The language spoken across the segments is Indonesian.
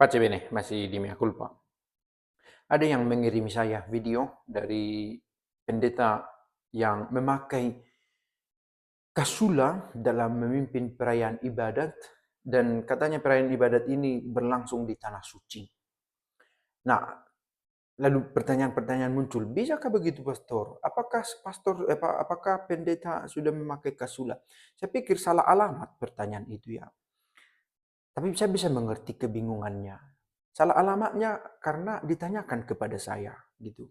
Pace bene, masih di mea culpa. Ada yang mengirimi saya video dari pendeta yang memakai kasula dalam memimpin perayaan ibadat dan katanya perayaan ibadat ini berlangsung di tanah suci. Nah, lalu pertanyaan-pertanyaan muncul, bisakah begitu pastor? Apakah pendeta sudah memakai kasula? Saya pikir salah alamat pertanyaan itu ya. Tapi saya bisa mengerti kebingungannya. Salah alamatnya karena ditanyakan kepada saya gitu.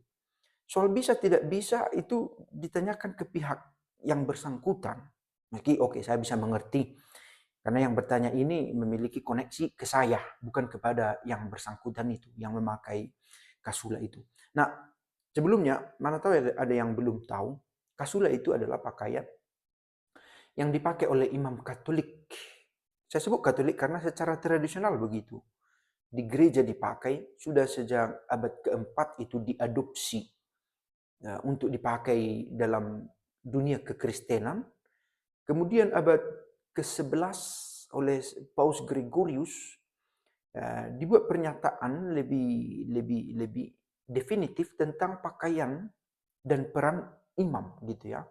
Soal bisa tidak bisa itu ditanyakan ke pihak yang bersangkutan. Meski oke, saya bisa mengerti karena yang bertanya ini memiliki koneksi ke saya, bukan kepada yang bersangkutan itu, yang memakai kasula itu. Nah, sebelumnya, mana tahu ada yang belum tahu, kasula itu adalah pakaian yang dipakai oleh imam Katolik. Saya sebut Katolik karena secara tradisional begitu. Di gereja dipakai, sudah sejak abad keempat itu diadopsi untuk dipakai dalam dunia kekristenan. Kemudian abad ke-11 oleh Paus Gregorius dibuat pernyataan lebih definitif tentang pakaian dan peran imam gitu ya.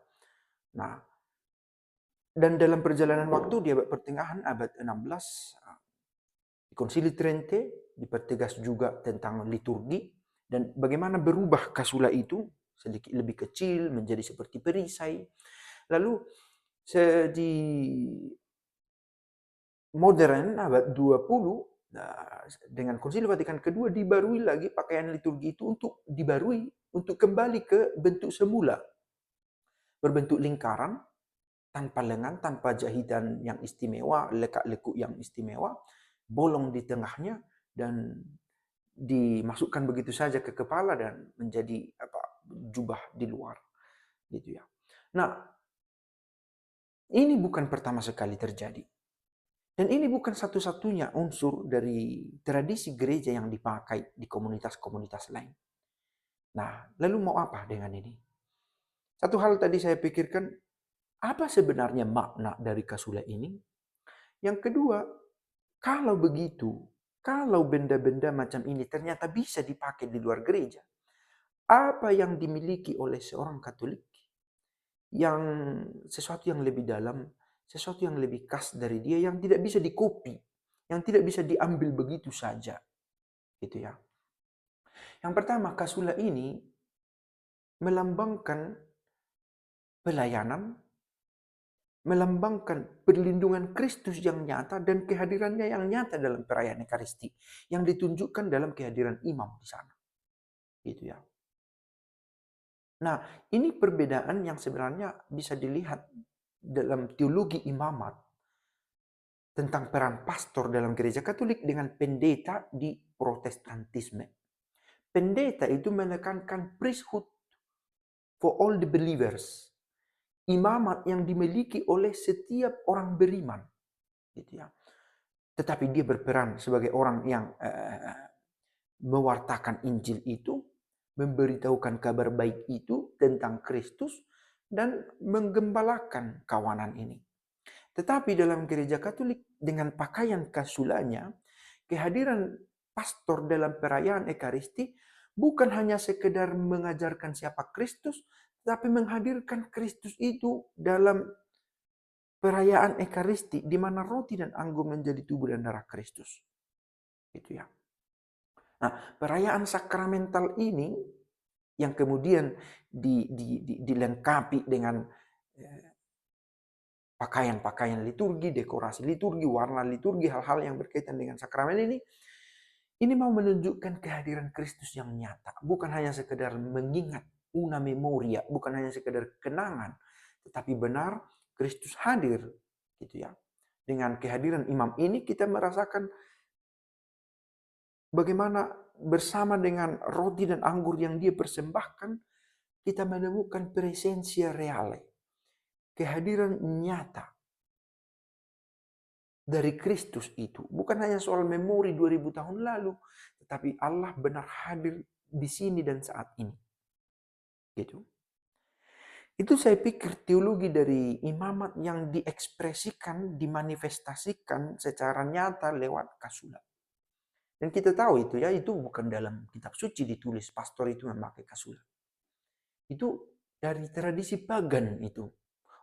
Nah, dan dalam perjalanan waktu di abad pertengahan abad 16 di Konsili Trente dipertegas juga tentang liturgi dan bagaimana berubah kasula itu sedikit lebih kecil menjadi seperti perisai. Lalu di modern abad 20 dengan Konsili Vatikan kedua dibarui lagi pakaian liturgi itu untuk dibarui untuk kembali ke bentuk semula. Berbentuk lingkaran, tanpa lengan, tanpa jahitan yang istimewa, lekak-lekuk yang istimewa, bolong di tengahnya dan dimasukkan begitu saja ke kepala dan menjadi jubah di luar gitu ya. Nah, ini bukan pertama sekali terjadi. Dan ini bukan satu-satunya unsur dari tradisi gereja yang dipakai di komunitas-komunitas lain. Nah, lalu mau apa dengan ini? Satu hal tadi saya pikirkan, apa sebenarnya makna dari kasula ini? Yang kedua, kalau begitu, kalau benda-benda macam ini ternyata bisa dipakai di luar gereja, apa yang dimiliki oleh seorang Katolik yang sesuatu yang lebih dalam, sesuatu yang lebih khas dari dia yang tidak bisa dikopi, yang tidak bisa diambil begitu saja, gitu ya. Yang pertama, kasula ini melambangkan pelayanan, melambangkan perlindungan Kristus yang nyata dan kehadirannya yang nyata dalam perayaan Ekaristi yang ditunjukkan dalam kehadiran imam di sana. Gitu ya. Nah, ini perbedaan yang sebenarnya bisa dilihat dalam teologi imamat tentang peran pastor dalam gereja Katolik dengan pendeta di Protestantisme. Pendeta itu menekankan priesthood for all the believers. Imamat yang dimiliki oleh setiap orang beriman. Gitu ya. Tetapi dia berperan sebagai orang yang mewartakan Injil itu, memberitahukan kabar baik itu tentang Kristus, dan menggembalakan kawanan ini. Tetapi dalam gereja Katolik dengan pakaian kasulanya, kehadiran pastor dalam perayaan Ekaristi bukan hanya sekedar mengajarkan siapa Kristus, tetapi menghadirkan Kristus itu dalam perayaan Ekaristi di mana roti dan anggur menjadi tubuh dan darah Kristus. Gitu ya. Nah, perayaan sakramental ini yang kemudian dilengkapi dengan pakaian-pakaian liturgi, dekorasi liturgi, warna liturgi, hal-hal yang berkaitan dengan sakramen ini mau menunjukkan kehadiran Kristus yang nyata. Bukan hanya sekedar mengingat una memoria, bukan hanya sekedar kenangan, tetapi benar Kristus hadir, gitu ya. Dengan kehadiran imam ini kita merasakan bagaimana bersama dengan roti dan anggur yang dia persembahkan, kita menemukan presensia reale, kehadiran nyata dari Kristus itu. Bukan hanya soal memori 2000 tahun lalu, tetapi Allah benar hadir di sini dan saat ini. Gitu. Itu saya pikir teologi dari imamat yang diekspresikan, dimanifestasikan secara nyata lewat kasula. Dan kita tahu itu ya, itu bukan dalam kitab suci ditulis pastor itu memakai kasula. Itu dari tradisi pagan itu.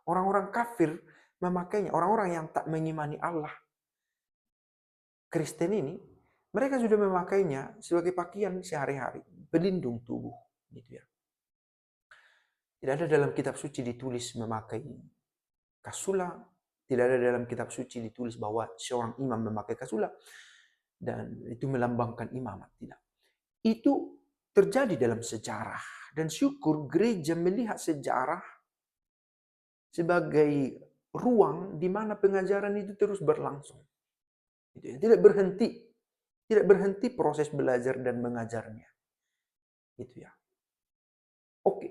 Orang-orang kafir memakainya, orang-orang yang tak mengimani Allah, Kristen ini, mereka sudah memakainya sebagai pakaian sehari-hari, pelindung tubuh, gitu ya. Tidak ada dalam kitab suci ditulis memakai kasula, tidak ada dalam kitab suci ditulis bahwa seorang imam memakai kasula dan itu melambangkan imamat, tidak. Itu terjadi dalam sejarah dan syukur gereja melihat sejarah sebagai ruang di mana pengajaran itu terus berlangsung. Tidak berhenti. Tidak berhenti proses belajar dan mengajarnya. Gitu ya. Oke,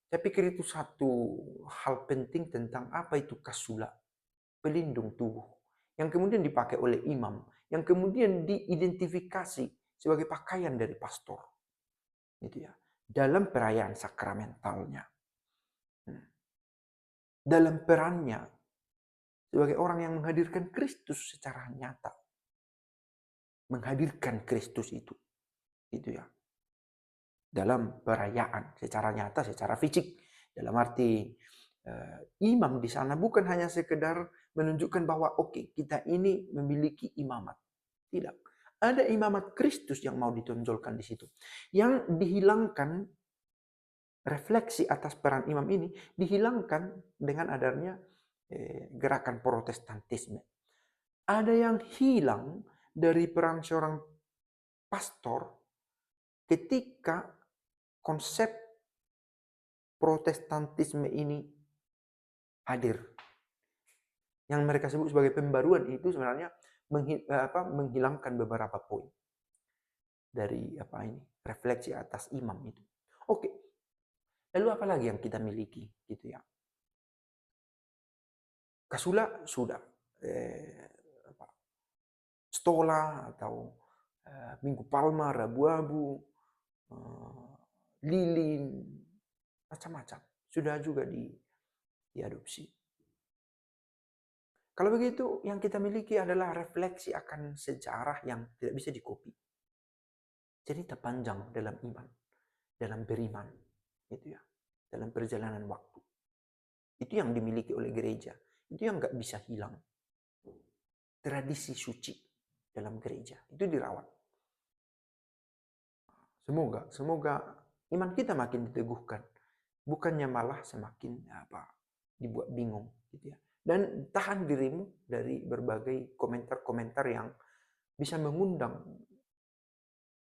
saya pikir itu satu hal penting tentang apa itu kasula, pelindung tubuh, yang kemudian dipakai oleh imam, yang kemudian diidentifikasi sebagai pakaian dari pastor. Gitu ya. Dalam perayaan sakramentalnya. Dalam perannya sebagai orang yang menghadirkan Kristus secara nyata. Menghadirkan Kristus itu. Gitu ya. Dalam perayaan secara nyata, secara fisik. Dalam arti imam di sana bukan hanya sekedar menunjukkan bahwa oke, kita ini memiliki imamat. Tidak. Ada imamat Kristus yang mau ditonjolkan di situ. Yang dihilangkan, refleksi atas peran imam ini dihilangkan dengan adanya gerakan protestantisme. Ada yang hilang dari peran seorang pastor ketika konsep protestantisme ini hadir. Yang mereka sebut sebagai pembaruan itu sebenarnya menghilangkan beberapa poin dari refleksi atas imam itu. Oke. Lalu apa lagi yang kita miliki gitu ya? Kasula sudah, stola atau minggu palma, rabu-abu, lilin, macam-macam sudah juga diadopsi. Kalau begitu, yang kita miliki adalah refleksi akan sejarah yang tidak bisa dikopi. Cerita panjang dalam iman, dalam beriman, gitu ya, dalam perjalanan waktu. Itu yang dimiliki oleh gereja. Itu yang nggak bisa hilang. Tradisi suci dalam gereja itu dirawat. Semoga iman kita makin diteguhkan, bukannya malah semakin dibuat bingung, gitu ya. Dan tahan dirimu dari berbagai komentar-komentar yang bisa mengundang,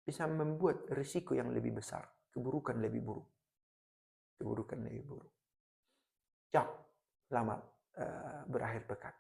bisa membuat risiko yang lebih besar, keburukan lebih buruk. Ciao, selamat berakhir pekan.